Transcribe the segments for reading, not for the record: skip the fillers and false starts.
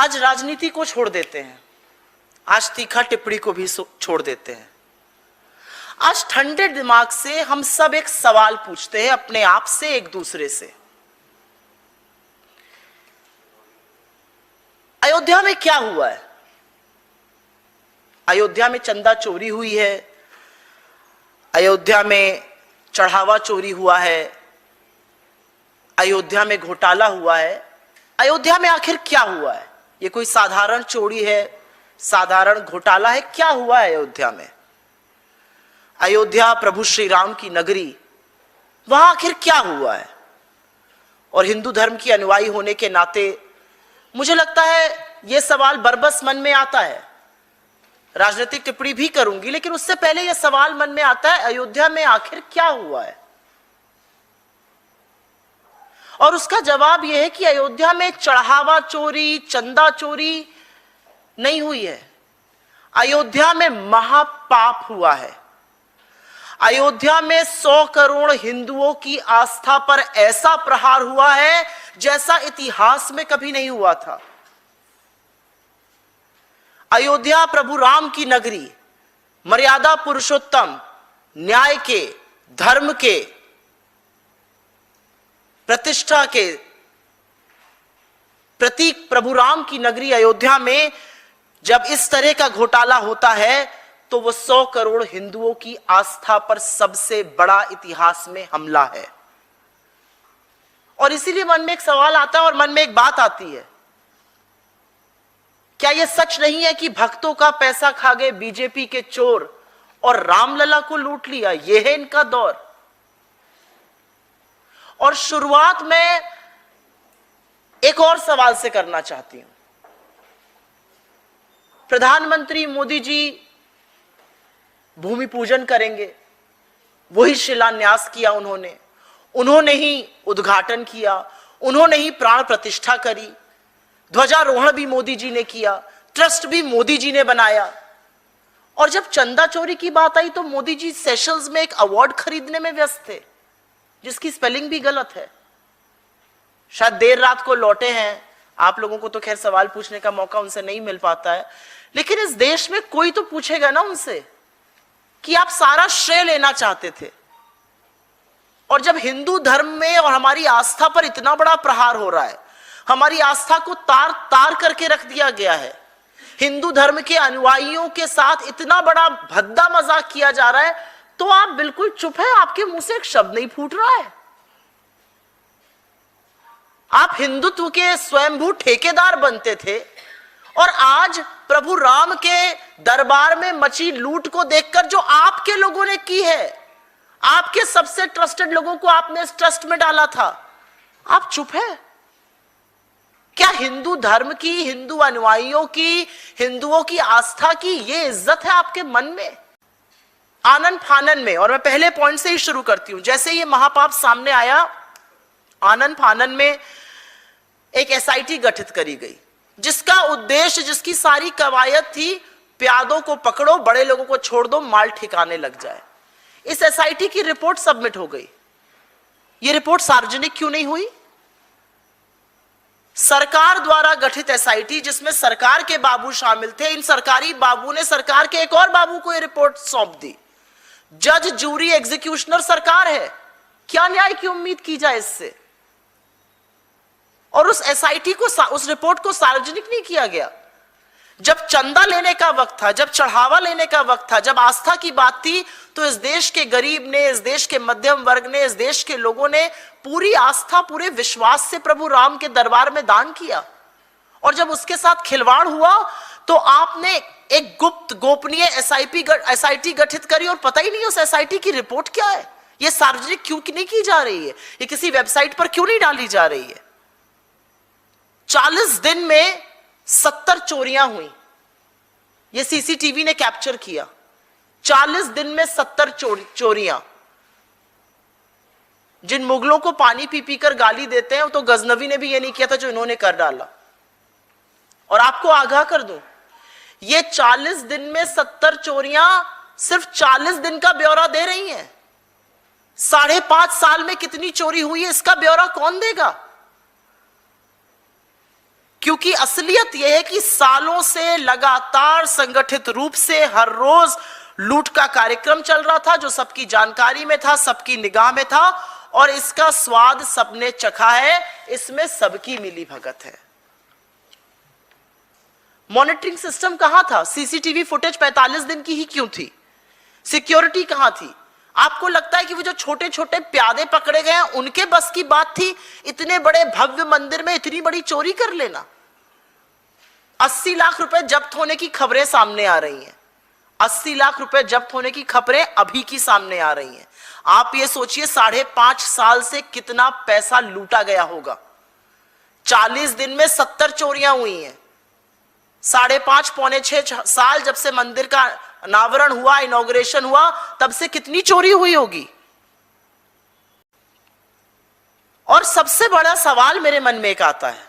आज राजनीति को छोड़ देते हैं, आज तीखा टिप्पणी को भी छोड़ देते हैं। आज ठंडे दिमाग से हम सब एक सवाल पूछते हैं अपने आप से, एक दूसरे से। अयोध्या में क्या हुआ है? अयोध्या में चंदा चोरी हुई है, अयोध्या में चढ़ावा चोरी हुआ है, अयोध्या में घोटाला हुआ है। अयोध्या में आखिर क्या हुआ है? ये कोई साधारण चोरी है, साधारण घोटाला है? क्या हुआ है अयोध्या में? अयोध्या प्रभु श्री राम की नगरी, वहां आखिर क्या हुआ है? और हिंदू धर्म की अनुयायी होने के नाते मुझे लगता है यह सवाल बरबस मन में आता है। राजनीतिक टिप्पणी भी करूंगी, लेकिन उससे पहले यह सवाल मन में आता है, अयोध्या में आखिर क्या हुआ है? और उसका जवाब यह है कि अयोध्या में चढ़ावा चोरी, चंदा चोरी नहीं हुई है। अयोध्या में महापाप हुआ है। अयोध्या में 100 करोड़ हिंदुओं की आस्था पर ऐसा प्रहार हुआ है जैसा इतिहास में कभी नहीं हुआ था। अयोध्या प्रभु राम की नगरी, मर्यादा पुरुषोत्तम, न्याय के, धर्म के, प्रतिष्ठा के प्रतीक प्रभु राम की नगरी अयोध्या में जब इस तरह का घोटाला होता है तो वो 100 करोड़ हिंदुओं की आस्था पर सबसे बड़ा इतिहास में हमला है। और इसीलिए मन में एक सवाल आता है और मन में एक बात आती है, क्या यह सच नहीं है कि भक्तों का पैसा खा गए बीजेपी के चोर और रामलला को लूट लिया? यह है इनका दौर। और शुरुआत में एक और सवाल से करना चाहती हूं। प्रधानमंत्री मोदी जी भूमि पूजन करेंगे, वही शिलान्यास किया उन्होंने ही उद्घाटन किया, उन्होंने ही प्राण प्रतिष्ठा करी, ध्वजारोहण भी मोदी जी ने किया, ट्रस्ट भी मोदी जी ने बनाया। और जब चंदा चोरी की बात आई तो मोदी जी सेशल्स में एक अवार्ड खरीदने में व्यस्त थे, जिसकी स्पेलिंग भी गलत है। शायद देर रात को लौटे हैं, आप लोगों को तो खैर सवाल पूछने का मौका उनसे नहीं मिल पाता है, लेकिन इस देश में कोई तो पूछेगा ना उनसे कि आप सारा श्रेय लेना चाहते थे। और जब हिंदू धर्म में और हमारी आस्था पर इतना बड़ा प्रहार हो रहा है, हमारी आस्था को तार तार करके रख दिया गया है, हिंदू धर्म के अनुयायियों के साथ इतना बड़ा भद्दा मजाक किया जा रहा है, तो आप बिल्कुल चुप है, आपके मुंह से एक शब्द नहीं फूट रहा है। आप हिंदुत्व के स्वयंभू ठेकेदार बनते थे और आज प्रभु राम के दरबार में मची लूट को देखकर जो आपके लोगों ने की है, आपके सबसे ट्रस्टेड लोगों को आपने इस ट्रस्ट में डाला था, आप चुप है? क्या हिंदू धर्म की, हिंदू अनुयायियों की, हिंदुओं की आस्था की ये इज्जत है आपके मन में? आनन फानन में, और मैं पहले पॉइंट से ही शुरू करती हूं, जैसे ये महापाप सामने आया, आनन फानन में एक एसआईटी गठित करी गई, जिसका उद्देश्य, जिसकी सारी कवायद थी, प्यादों को पकड़ो, बड़े लोगों को छोड़ दो, माल ठिकाने लग जाए। इस एसआईटी की रिपोर्ट सबमिट हो गई। यह रिपोर्ट सार्वजनिक क्यों नहीं हुई? सरकार द्वारा गठित एसआईटी, जिसमें सरकार के बाबू शामिल थे, इन सरकारी बाबू ने सरकार के एक और बाबू को यह रिपोर्ट सौंप दी। जज, जूरी, एग्जीक्यूशनर सरकार है। क्या न्याय की उम्मीद की जाए इससे? और उस एसआईटी को, उस रिपोर्ट को सार्वजनिक नहीं किया गया। जब चंदा लेने का वक्त था, जब चढ़ावा लेने का वक्त था, जब आस्था की बात थी, तो इस देश के गरीब ने, इस देश के मध्यम वर्ग ने, इस देश के लोगों ने पूरी आस्था, पूरे विश्वास से प्रभु राम के दरबार में दान किया। और जब उसके साथ खिलवाड़ हुआ तो आपने एक गुप्त, गोपनीय एसआईटी गठित करी, और पता ही नहीं उस एसआईटी की रिपोर्ट क्या है, यह सार्वजनिक क्यों नहीं की जा रही है, ये किसी वेबसाइट पर क्यों नहीं डाली जा रही है। 40 दिन में 70 चोरियां हुई, यह सीसीटीवी ने कैप्चर किया। 40 दिन में 70 चोरियां। जिन मुगलों को पानी पी पी कर गाली देते हैं, तो गजनवी ने भी यह नहीं किया था जो इन्होंने कर डाला। और आपको आगाह कर दूं, ये 40 दिन में 70 चोरियां सिर्फ 40 दिन का ब्यौरा दे रही हैं। 5.5 साल में कितनी चोरी हुई है, इसका ब्यौरा कौन देगा? क्योंकि असलियत यह है कि सालों से लगातार संगठित रूप से हर रोज लूट का कार्यक्रम चल रहा था, जो सबकी जानकारी में था, सबकी निगाह में था, और इसका स्वाद सबने चखा है। इसमें सबकी मिली भगत है। मॉनिटरिंग सिस्टम कहां था? सीसीटीवी फुटेज 45 दिन की ही क्यों थी? सिक्योरिटी कहां थी? आपको लगता है कि वो जो छोटे छोटे प्यादे पकड़े गए हैं उनके बस की बात थी इतने बड़े भव्य मंदिर में इतनी बड़ी चोरी कर लेना? 80 लाख रुपए जब्त होने की खबरें सामने आ रही हैं। 80 लाख रुपए जब्त होने की खबरें अभी की सामने आ रही हैं। आप ये सोचिए 5.5 साल से कितना पैसा लूटा गया होगा। 40 दिन में 70 चोरियां हुई हैं। 5.5 पौने 6 साल जब से मंदिर का अनावरण हुआ, इनॉग्रेशन हुआ, तब से कितनी चोरी हुई होगी। और सबसे बड़ा सवाल मेरे मन में एक आता है,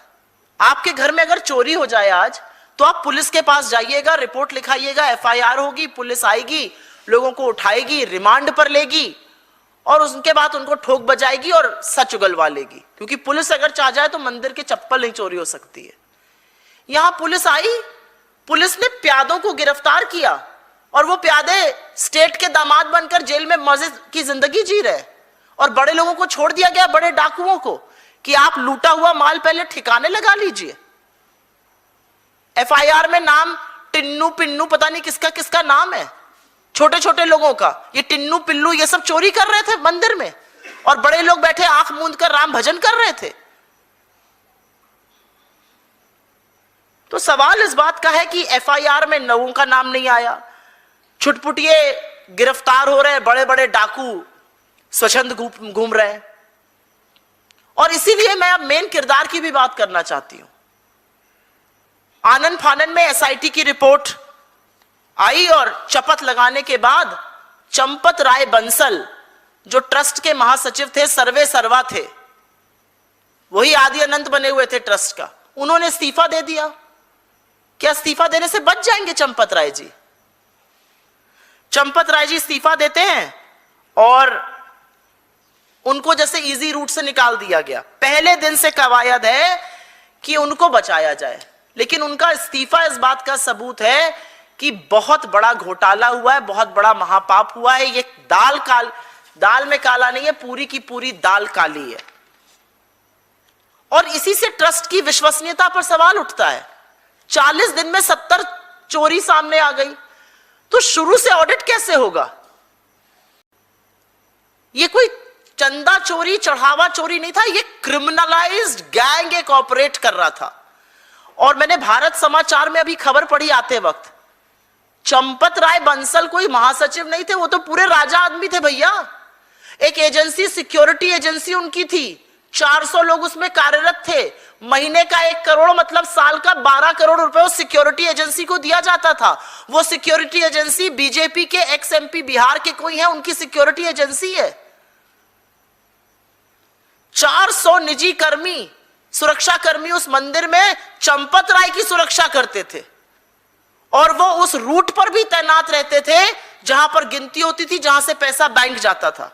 आपके घर में अगर चोरी हो जाए आज, तो आप पुलिस के पास जाइएगा, रिपोर्ट लिखाइएगा, एफआईआर होगी, पुलिस आएगी, लोगों को उठाएगी, रिमांड पर लेगी, और उसके बाद उनको ठोक बजाएगी और सच उगलवा लेगी। क्योंकि पुलिस अगर चाह जाए तो मंदिर की चप्पल नहीं चोरी हो सकती है। यहां पुलिस आई, पुलिस ने प्यादों को गिरफ्तार किया, और वो प्यादे स्टेट के दामाद बनकर जेल में मजे की जिंदगी जी रहे, और बड़े लोगों को छोड़ दिया गया, बड़े डाकुओं को, कि आप लूटा हुआ माल पहले ठिकाने लगा लीजिए। एफआईआर में नाम टिन्नू पिन्नू, पता नहीं किसका किसका नाम है, छोटे छोटे लोगों का। ये टिन्नू पिल्लू ये सब चोरी कर रहे थे मंदिर में, और बड़े लोग बैठे आंख मूंद कर राम भजन कर रहे थे। तो सवाल इस बात का है कि एफआईआर में लोगों का नाम नहीं आया, छुटपुटिए गिरफ्तार हो रहे हैं, बड़े बड़े डाकू स्वच्छंद घूम रहे हैं। और इसीलिए मैं अब मेन किरदार की भी बात करना चाहती हूं। आनन फानन में एसआईटी की रिपोर्ट आई, और शपथ लगाने के बाद चंपत राय बंसल, जो ट्रस्ट के महासचिव थे, सर्वे सर्वा थे, वही आदि अनंत बने हुए थे ट्रस्ट का, उन्होंने इस्तीफा दे दिया। क्या इस्तीफा देने से बच जाएंगे चंपत राय जी? चंपत राय जी इस्तीफा देते हैं और उनको जैसे इजी रूट से निकाल दिया गया। पहले दिन से कवायद है कि उनको बचाया जाए, लेकिन उनका इस्तीफा इस बात का सबूत है कि बहुत बड़ा घोटाला हुआ है, बहुत बड़ा महापाप हुआ है। ये दाल में काला नहीं है, पूरी की पूरी दाल काली है। और इसी से ट्रस्ट की विश्वसनीयता पर सवाल उठता है। 40 दिन में 70 चोरी सामने आ गई, तो शुरू से ऑडिट कैसे होगा? ये कोई चंदा चोरी, चढ़ावा चोरी नहीं था, ये क्रिमिनलाइज्ड गैंग एक ऑपरेट कर रहा था। और मैंने भारत समाचार में अभी खबर पढ़ी आते वक्त, चंपत राय बंसल कोई महासचिव नहीं थे, वो तो पूरे राजा आदमी थे भैया। एक एजेंसी, सिक्योरिटी एजेंसी उनकी थी, 400 लोग उसमें कार्यरत थे। महीने का 1 करोड़ मतलब साल का 12 करोड़ रुपए उस सिक्योरिटी एजेंसी को दिया जाता था। वो सिक्योरिटी एजेंसी बीजेपी के एक्स एमपी बिहार के कोई है, उनकी सिक्योरिटी एजेंसी है। 400 निजी कर्मी, सुरक्षा कर्मी उस मंदिर में चंपत राय की सुरक्षा करते थे, और वो उस रूट पर भी तैनात रहते थे जहां पर गिनती होती थी, जहां से पैसा बैंक जाता था।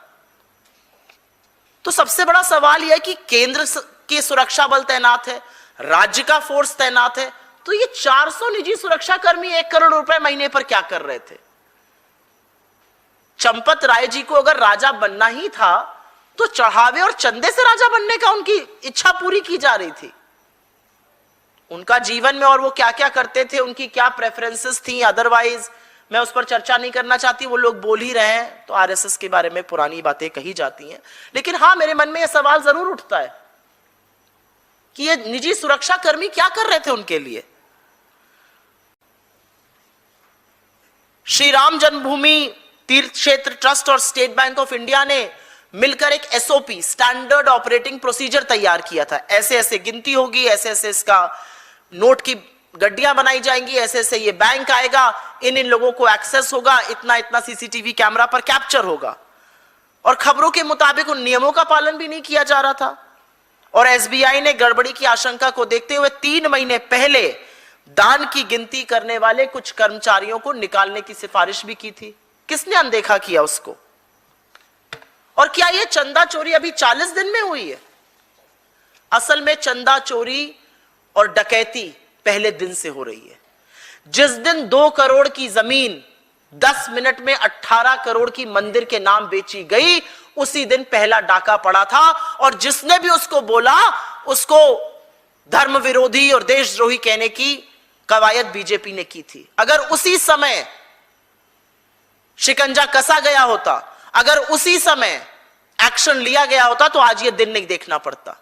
तो सबसे बड़ा सवाल यह है कि केंद्र की सुरक्षा बल तैनात है, राज्य का फोर्स तैनात है, तो ये 400 निजी सुरक्षा कर्मी 1 करोड़ रुपए महीने पर क्या कर रहे थे? चंपत राय जी को अगर राजा बनना ही था तो चढ़ावे और चंदे से राजा बनने का उनकी इच्छा पूरी की जा रही थी। उनका जीवन में और वो क्या क्या करते थे, उनकी क्या प्रेफरेंसेस थी, अदरवाइज मैं उस पर चर्चा नहीं करना चाहती। वो लोग बोल ही रहे हैं तो आरएसएस के बारे में पुरानी बातें कही जाती हैं। लेकिन हाँ, मेरे मन में यह सवाल जरूर उठता है कि ये निजी सुरक्षा कर्मी क्या कर रहे थे उनके लिए। श्री राम जन्मभूमि तीर्थ क्षेत्र ट्रस्ट और स्टेट बैंक ऑफ इंडिया ने मिलकर एक एसओपी, स्टैंडर्ड ऑपरेटिंग प्रोसीजर तैयार किया था। ऐसे ऐसे गिनती होगी, ऐसे ऐसे इसका नोट की गड्डियां बनाई जाएंगी, ऐसे ऐसे ये बैंक आएगा, इन लोगों को एक्सेस होगा, इतना इतना सीसीटीवी कैमरा पर कैप्चर होगा। और खबरों के मुताबिक उन नियमों का पालन भी नहीं किया जा रहा था। और एसबीआई ने गड़बड़ी की आशंका को देखते हुए 3 महीने पहले दान की गिनती करने वाले कुछ कर्मचारियों को निकालने की सिफारिश भी की थी। किसने अनदेखा किया उसको? और क्या यह चंदा चोरी अभी 40 दिन में हुई है? असल में चंदा चोरी और डकैती पहले दिन से हो रही है। जिस दिन 2 करोड़ की जमीन 10 मिनट में 18 करोड़ की मंदिर के नाम बेची गई, उसी दिन पहला डाका पड़ा था। और जिसने भी उसको बोला, उसको धर्म विरोधी और देशद्रोही कहने की कवायद बीजेपी ने की थी। अगर उसी समय शिकंजा कसा गया होता, अगर उसी समय एक्शन लिया गया होता, तो आज ये दिन नहीं देखना पड़ता।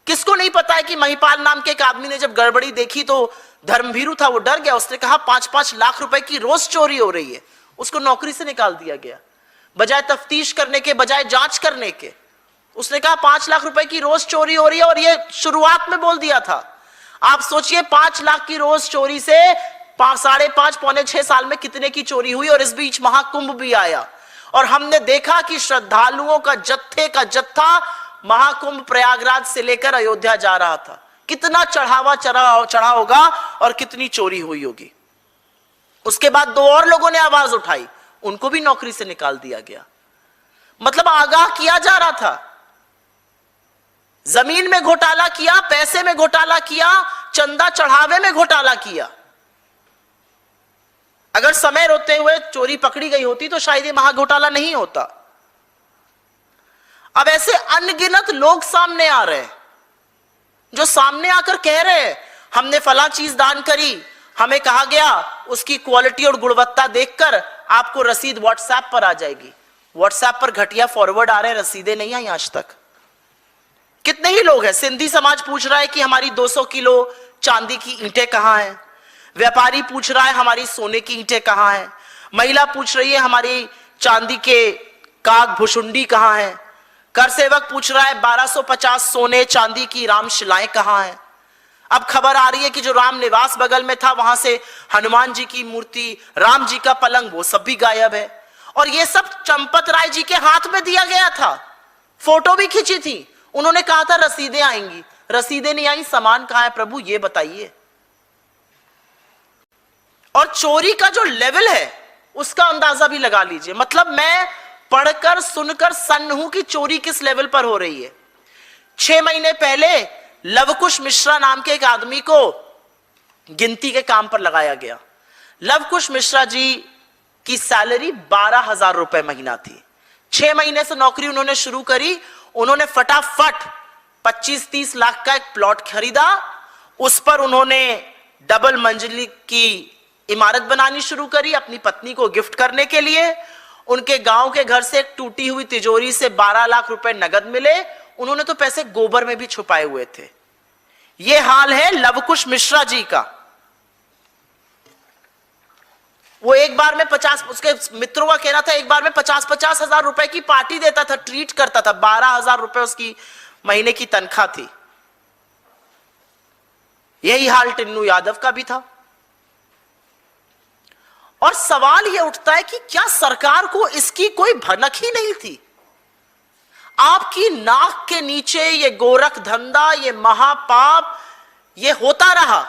किसको नहीं पता है कि महिपाल नाम के एक आदमी ने जब गड़बड़ी देखी तो धर्मभीरू था, वो डर गया। उसने कहा 5-5 लाख रुपए की रोज चोरी हो रही है, उसको नौकरी से निकाल दिया गया। बजाय तफ्तीश करने के, बजाय जांच करने के, उसने कहा 5 लाख रुपए की रोज चोरी हो रही है। और ये शुरुआत में बोल दिया था। आप सोचिए 5 लाख की रोज चोरी से 5.5 पौने 6 साल में कितने की चोरी हुई। और इस बीच महाकुंभ भी आया और हमने देखा कि श्रद्धालुओं का जत्थे का जत्था महाकुंभ प्रयागराज से लेकर अयोध्या जा रहा था। कितना चढ़ा होगा और कितनी चोरी हुई होगी। उसके बाद 2 और लोगों ने आवाज उठाई, उनको भी नौकरी से निकाल दिया गया। मतलब आगाह किया जा रहा था। जमीन में घोटाला किया, पैसे में घोटाला किया, चंदा चढ़ावे में घोटाला किया। अगर समय रोते हुए चोरी पकड़ी गई होती तो शायद ये महाघोटाला नहीं होता। अब ऐसे अनगिनत लोग सामने आ रहे हैं, जो सामने आकर कह रहे हैं हमने फला चीज दान करी, हमें कहा गया उसकी क्वालिटी और गुणवत्ता देखकर आपको रसीद व्हाट्सएप पर आ जाएगी। व्हाट्सएप पर घटिया फॉरवर्ड आ रहे हैं, रसीदें नहीं आई आज तक। कितने ही लोग हैं। सिंधी समाज पूछ रहा है कि हमारी 200 किलो चांदी की ईंटें कहां हैं। व्यापारी पूछ रहा है हमारी सोने की ईंटें कहां हैं। महिला पूछ रही है हमारी चांदी के काग भुषुंडी कहां है। कर सेवक पूछ रहा है 1250 सोने चांदी की रामशिलाएं कहां हैं। अब खबर आ रही है कि जो राम निवास बगल में था, वहां से हनुमान जी की मूर्ति, राम जी का पलंग, वो सब भी गायब है। और ये सब चंपत राय जी के हाथ में दिया गया था। फोटो भी खींची थी। उन्होंने कहा था रसीदें आएंगी, रसीदें नहीं आई। सामान कहां है प्रभु, ये बताइए। और चोरी का जो लेवल है उसका अंदाजा भी लगा लीजिए। मतलब मैं पढ़कर सुनकर सन्न हूं कि चोरी किस लेवल पर हो रही है। 6 महीने पहले लवकुश मिश्रा नाम के एक आदमी को गिनती के काम पर लगाया गया। लवकुश मिश्रा जी की सैलरी 12,000 रुपए महीना थी। 6 महीने से नौकरी उन्होंने शुरू करी। उन्होंने फटाफट 25-30 लाख का एक प्लॉट खरीदा। उस पर उन्होंने डबल मंजिली की इमारत बनानी शुरू करी अपनी पत्नी को गिफ्ट करने के लिए। उनके गांव के घर से एक टूटी हुई तिजोरी से 12 लाख रुपए नगद मिले। उन्होंने तो पैसे गोबर में भी छुपाए हुए थे। यह हाल है लवकुश मिश्रा जी का। वो एक बार में 50, उसके मित्रों का कहना था एक बार में 50-50 हजार रुपए की पार्टी देता था, ट्रीट करता था। 12,000 रुपए उसकी महीने की तनख्वाह थी। यही हाल टिन्नू यादव का भी था। और सवाल यह उठता है कि क्या सरकार को इसकी कोई भनक ही नहीं थी। आपकी नाक के नीचे ये गोरख धंधा, ये महापाप, ये होता रहा,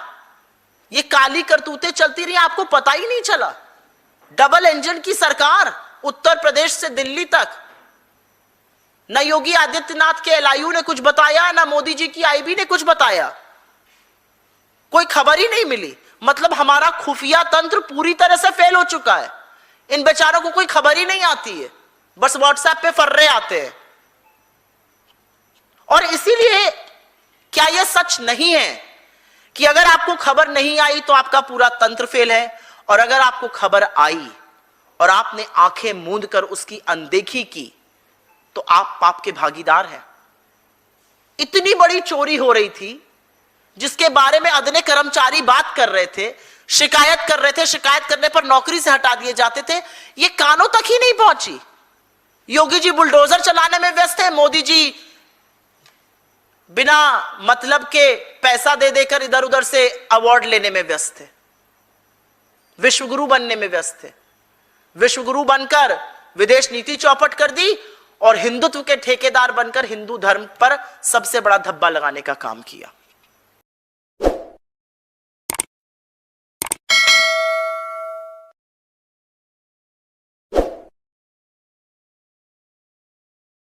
ये काली करतूतें चलती रही, आपको पता ही नहीं चला। डबल इंजन की सरकार उत्तर प्रदेश से दिल्ली तक, न योगी आदित्यनाथ के एलआईयू ने कुछ बताया, न मोदी जी की आईबी ने कुछ बताया। कोई खबर ही नहीं मिली। मतलब हमारा खुफिया तंत्र पूरी तरह से फेल हो चुका है। इन बेचारों को कोई खबर ही नहीं आती है, बस व्हाट्सएप पे फर्रे आते हैं। और इसीलिए क्या यह सच नहीं है कि अगर आपको खबर नहीं आई तो आपका पूरा तंत्र फेल है, और अगर आपको खबर आई और आपने आंखें मूंद कर उसकी अनदेखी की तो आप पाप के भागीदार हैं। इतनी बड़ी चोरी हो रही थी जिसके बारे में अदने कर्मचारी बात कर रहे थे, शिकायत कर रहे थे, शिकायत करने पर नौकरी से हटा दिए जाते थे। ये कानों तक ही नहीं पहुंची। योगी जी बुलडोजर चलाने में व्यस्त है, मोदी जी बिना मतलब के पैसा दे देकर इधर उधर से अवार्ड लेने में व्यस्त थे, विश्वगुरु बनने में व्यस्त थे। विश्वगुरु बनकर विदेश नीति चौपट कर दी और हिंदुत्व के ठेकेदार बनकर हिंदू धर्म पर सबसे बड़ा धब्बा लगाने का काम किया।